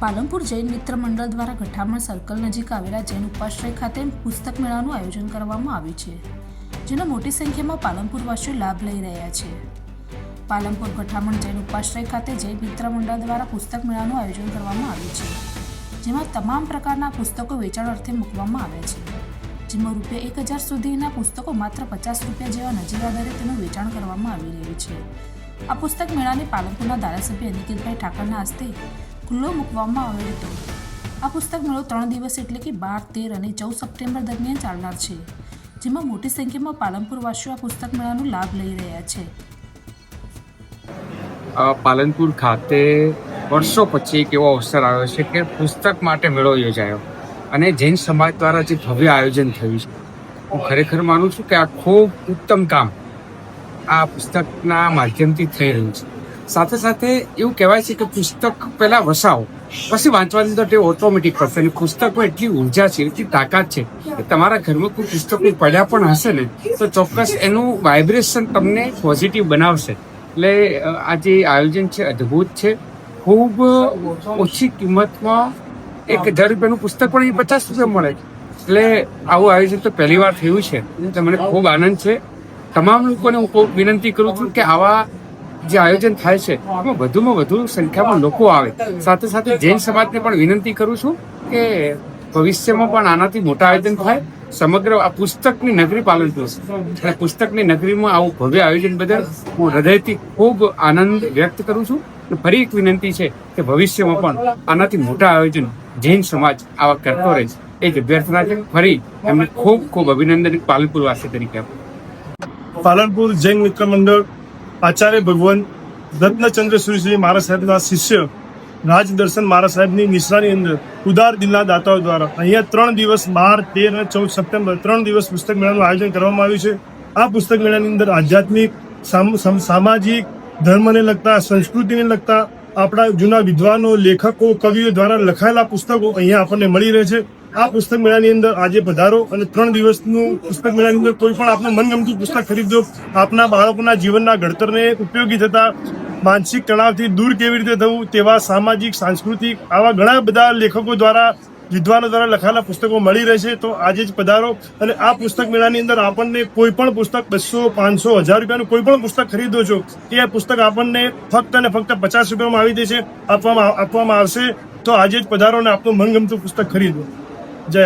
પાલનપુર જૈન મિત્ર મંડળ દ્વારા ગઠામણ સર્કલ નજીક આવેલા જૈન ઉપાશ્રય ખાતે પુસ્તક મેળાનું આયોજન કરવામાં આવ્યું છે, જેનો મોટી સંખ્યામાં પાલનપુરવાસીઓ લાભ લઈ રહ્યા છે. પાલનપુર ગઠામણ જૈન ઉપાશ્રય ખાતે જૈન મિત્ર મંડળ દ્વારા પુસ્તક મેળાનું આયોજન કરવામાં આવ્યું છે, જેમાં તમામ પ્રકારના પુસ્તકો વેચાણ અર્થે મૂકવામાં આવ્યા છે, જેમાં ₹1000 સુધીના પુસ્તકો માત્ર ₹50 જેવા નજીવા દરે તેનું વેચાણ કરવામાં આવી રહ્યું છે. આ પુસ્તક મેળાને પાલનપુરના ધારાસભ્ય અનિકેતભાઈ ઠાકરના હસ્તે ખુલ્લો મૂકવામાં આવ્યો હતો. આ પુસ્તક મેળો 3 દિવસ એટલે કે 12, 13 અને 14 સપ્ટેમ્બર દરમિયાન ચાલનાર છે, જેમાં મોટી સંખ્યામાં પાલનપુરવાસીઓ આ પુસ્તક મેળાનો લાભ લઈ રહ્યા છે. પાલનપુર ખાતે વર્ષો પછી એક એવો અવસર આવ્યો છે કે પુસ્તક માટે મેળો યોજાયો અને જૈન સમાજ દ્વારા જે ભવ્ય આયોજન થયું છે, હું ખરેખર માનું છું કે આ ખૂબ ઉત્તમ કામ આ પુસ્તકના માધ્યમથી થઈ રહ્યું છે. સાથે સાથે એવું કહેવાય છે કે પુસ્તક પહેલાં વસાવો, પછી વાંચવાની અંદર તે ઓટોમેટિક પડશે. અને પુસ્તકમાં એટલી ઉર્જા છે, એટલી તાકાત છે કે તમારા ઘરમાં કોઈ પુસ્તકો પડ્યા પણ હશે ને તો ચોક્કસ એનું વાઇબ્રેશન તમને પોઝિટિવ બનાવશે. એટલે આ જે આયોજન છે અદ્ભુત છે. ખૂબ ઓછી કિંમતમાં ₹1000 પુસ્તક પણ ₹50 મળે છે. એટલે આવું આયોજન તો પહેલી વાર થયું છે, તો મને ખૂબ આનંદ છે. તમામ લોકોને હું ખૂબ વિનંતી કરું છું કે આવા જે આયોજન થાય છે એમાં વધુમાં વધુ સંખ્યામાં લોકો આવે. સાથે સાથે જૈન સમાજને પણ વિનંતી કરું છું કે ભવિષ્યમાં પણ આનાથી મોટા આયોજન થાય. સમગ્ર આ પુસ્તકની નગરી પાલનપુર અને પુસ્તકની નગરીમાં આવું ભવ્ય આયોજન બદલ હું હૃદયથી ખૂબ આનંદ વ્યક્ત કરું છું. ફરી એક વિનંતી છે કે ભવિષ્યમાં પણ આનાથી મોટા આયોજન જૈન સમાજ આવા કરતો રહે એ જ અભ્યર્થના છે. ફરી એમને ખૂબ ખૂબ અભિનંદન પાલનપુર વાસી તરીકે. પાલનપુર જૈન મિત્ર મંડળ આચાર્ય ભગવાન રત્નચંદ્ર સુરીશ્રી મહારાજ સાહેબના શિષ્ય રાજદર્શન મહારાજ સાહેબની નિશ્રાની અંદર ઉદાર દિલના દાતાઓ દ્વારા અહીંયા 3 દિવસ 12, 13 અને 14 સપ્ટેમ્બર 3 દિવસ પુસ્તક મેળાનું આયોજન કરવામાં આવ્યું છે. આ પુસ્તક મેળાની અંદર આધ્યાત્મિક, સામાજિક, ધર્મને લગતા, સંસ્કૃતિને લગતા આપણા જૂના વિદ્વાનો, લેખકો, કવિઓ દ્વારા લખાયેલા પુસ્તકો અહીંયા આપણને મળી રહે છે. આ પુસ્તક મેળાની અંદર આજે પધારો અને 3 દિવસનું પુસ્તક મેળાની અંદર કોઈ પણ આપનું મનગમતું પુસ્તક ખરીદો. આપના બાળકોના જીવનના ઘડતરને ઉપયોગી થતા, માનસિક તણાવથી દૂર કેવી રીતે થવું તેવા સામાજિક, સાંસ્કૃતિક આવા ઘણા બધા લેખકો દ્વારા, વિદ્વાનો દ્વારા લખાયેલા પુસ્તકો મળી રહેશે. તો આજે જ પધારો અને આ પુસ્તક મેળાની અંદર આપણને કોઈ પણ પુસ્તક ₹200, ₹500, ₹1000 કોઈ પણ પુસ્તક ખરીદો છો એ પુસ્તક આપણને ફક્ત અને ફક્ત ₹50 આવી દેશે આપવામાં આવશે. તો આજે જ પધારો અને આપનું મનગમતું પુસ્તક ખરીદો. જય